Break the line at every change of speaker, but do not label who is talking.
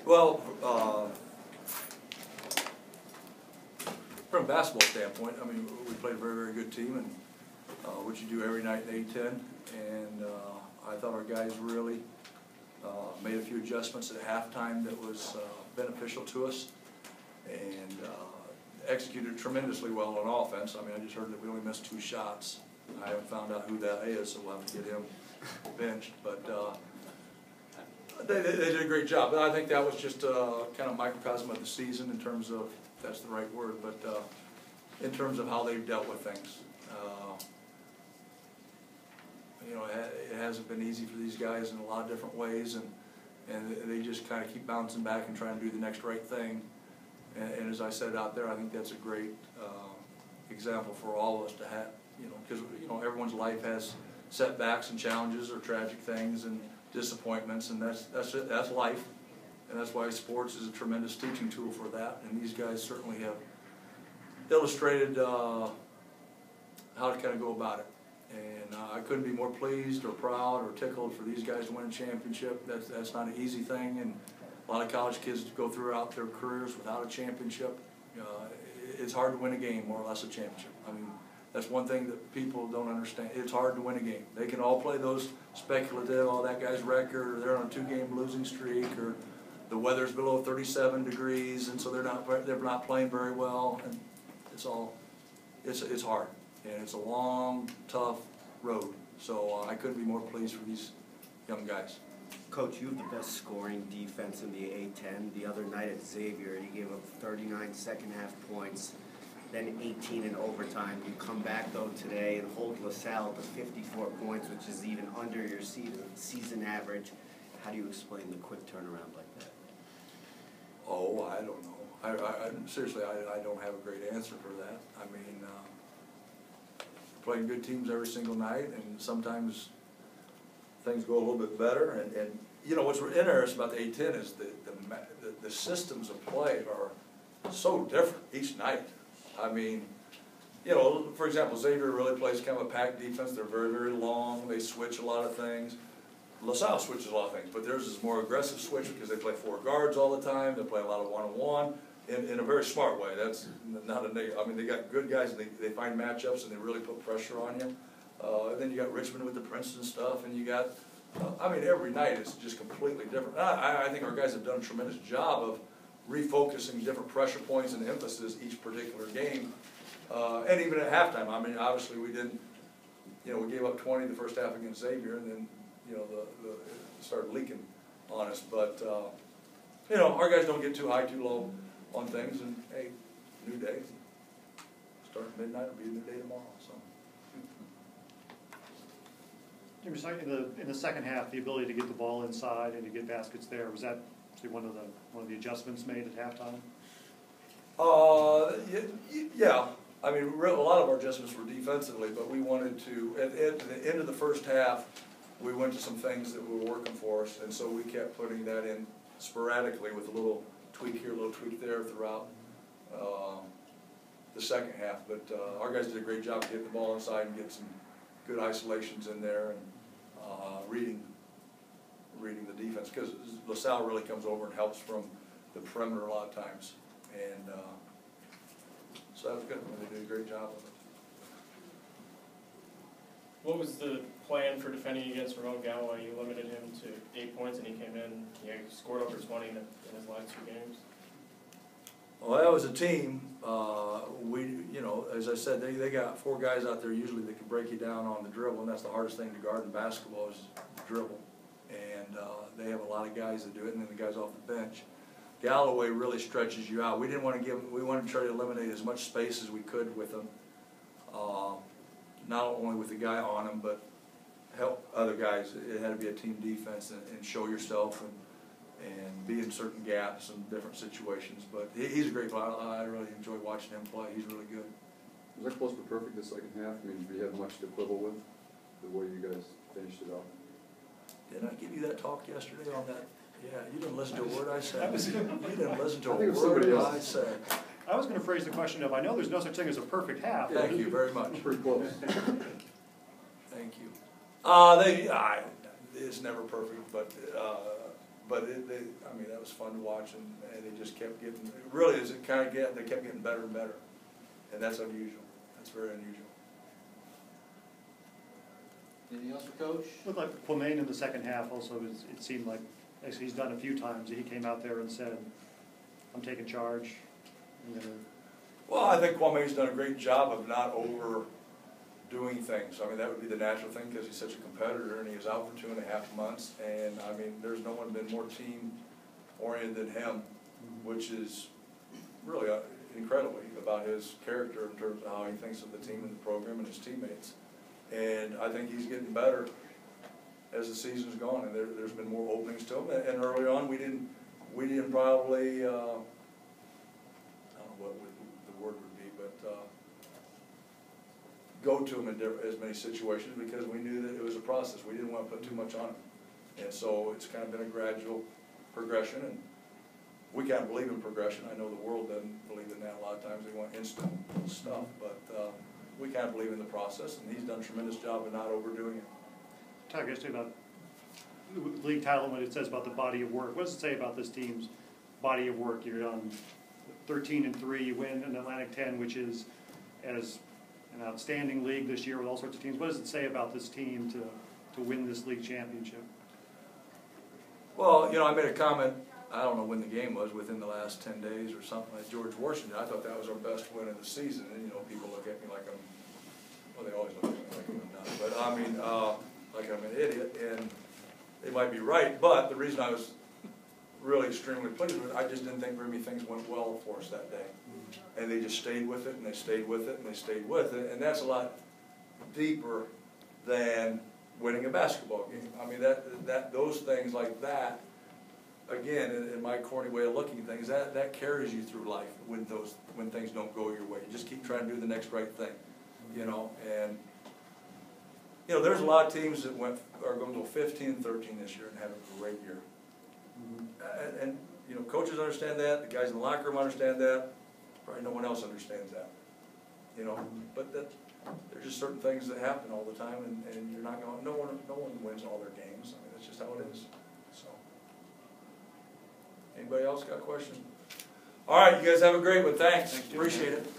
Well, from a basketball standpoint, I mean, we played a very, very good team, and which you do every night in A-10, and I thought our guys really made a few adjustments at halftime that was beneficial to us, and executed tremendously well on offense. I mean, I just heard that we only missed 2 shots. I haven't found out who that is, so we'll have to get him benched, but they did a great job. And I think that was just kind of microcosm of the season in terms of, if that's the right word, but in terms of how they've dealt with things. You know, it hasn't been easy for these guys in a lot of different ways, and they just kind of keep bouncing back and trying to do the next right thing. And as I said out there, I think that's a great example for all of us to have, you know, because, you know, everyone's life has setbacks and challenges or tragic things and disappointments, and that's life, and that's why sports is a tremendous teaching tool for that. And these guys certainly have illustrated how to kind of go about it. And I couldn't be more pleased or proud or tickled for these guys to win a championship. That's not an easy thing, and a lot of college kids go throughout their careers without a championship. It's hard to win a game, more or less a championship. I mean, that's one thing that people don't understand. It's hard to win a game. They can all play those speculative, oh, that guy's record, or they're on a 2-game losing streak, or the weather's below 37 degrees, and so they're not playing very well. And it's hard, and it's a long, tough road. So I couldn't be more pleased for these young guys.
Coach, you have the best scoring defense in the A-10. The other night at Xavier, you gave up 39 second-half points, then 18 in overtime. You come back, though, today and hold LaSalle to 54 points, which is even under your season average. How do you explain the quick turnaround like that?
Oh, I don't know. Seriously, I don't have a great answer for that. I mean, playing good teams every single night, and sometimes things go a little bit better. And you know, what's interesting about the A-10 is the systems of play are so different each night. I mean, you know, for example, Xavier really plays kind of a packed defense. They're very, very long. They switch a lot of things. LaSalle switches a lot of things, but theirs is more aggressive switch because they play 4 guards all the time. They play a lot of one-on-one in a very smart way. That's not a negative. I mean, they got good guys, and they find matchups, and they really put pressure on you. And then you got Richmond with the Princeton stuff, and you got, I mean, every night is just completely different. I think our guys have done a tremendous job of refocusing different pressure points and emphasis each particular game. And even at halftime, I mean, obviously we didn't, you know, we gave up 20 the first half against Xavier, and then, you know, it started leaking on us. But, you know, our guys don't get too high, too low on things, and hey, new day. Start at midnight, it'll be a new day tomorrow. So.
In the second half, the ability to get the ball inside and to get baskets there, was that one of the adjustments made at halftime?
Yeah. I mean, a lot of our adjustments were defensively, but we wanted to, at the end of the first half, we went to some things that were working for us, and so we kept putting that in sporadically with a little tweak here, a little tweak there throughout the second half. But our guys did a great job of getting the ball inside and get some good isolations in there, and reading the defense, because LaSalle really comes over and helps from the perimeter a lot of times, and so that was good. They did a great job of it.
What was the plan for defending against Ramon Galloway? You limited him to 8 points, and he came in. He scored over 20 in his last 2 games.
Well, that was a team. You know, as I said, they got 4 guys out there usually that can break you down on the dribble, and that's the hardest thing to guard in basketball is dribble. And they have a lot of guys that do it, and then the guys off the bench. Galloway really stretches you out. We didn't want to give him, we wanted to try to eliminate as much space as we could with him. Not only with the guy on him, but help other guys. It had to be a team defense and show yourself and be in certain gaps and different situations. But he's a great player. I really enjoy watching him play. He's really good.
Was that close to perfect the second half? I mean, did you have much to quibble with the way you guys finished it off?
Didn't I give you that talk yesterday on that? Yeah, you didn't listen to a word I said. You didn't listen to a word I said.
I was going to phrase the question of, I know there's no such thing as a perfect half.
Thank you very much.
Pretty close.
Thank you. It's never perfect, but but I mean, that was fun to watch, and they just kept getting, really, as it kind of they kept getting better and better. And that's unusual. That's very unusual.
Anything else for Coach?
Looked like Quamain in the second half also, it seemed like, as he's done a few times, he came out there and said, I'm taking charge. I'm gonna.
Well, I think Kwame done a great job of not overdoing things. I mean, that would be the natural thing because he's such a competitor and he was out for 2.5 months. And I mean, there's no one been more team-oriented than him, which is really incredibly about his character in terms of how he thinks of the team and the program and his teammates. And I think he's getting better as the season's gone, and there's been more openings to him. And early on, we didn't probably, I don't know what the word would be, but go to him in as many situations because we knew that it was a process. We didn't want to put too much on him. And so it's kind of been a gradual progression, and we kind of believe in progression. I know the world doesn't believe in that a lot of times. They want instant stuff, but we kind of believe in the process, and he's done a tremendous job of not overdoing it.
Talk yesterday about the league title, when it says about the body of work. What does it say about this team's body of work? You're on 13-3, you win an Atlantic 10, which is as an outstanding league this year with all sorts of teams. What does it say about this team to win this league championship?
Well, you know, I made a comment, I don't know when the game was, within the last 10 days or something, like George Washington. I thought that was our best win of the season, and, you know, people look at me like I'm, well, they always look at me like I'm nuts, but I mean, like I'm an idiot, and they might be right, but the reason I was really extremely pleased with it, I just didn't think very many things went well for us that day. And they just stayed with it, and they stayed with it, and they stayed with it, and that's a lot deeper than winning a basketball game. I mean, those things like that, again, in my corny way of looking at things, that carries you through life when things don't go your way. You just keep trying to do the next right thing, you know. And you know, there's a lot of teams that are going to go 15-13 this year and have a great year. And you know, coaches understand that. The guys in the locker room understand that. Probably no one else understands that. You know, but there's just certain things that happen all the time, and you're not going. No one wins all their games. I mean, that's just how it is. So, anybody else got a question? All right, you guys have a great one. Thanks. Appreciate it.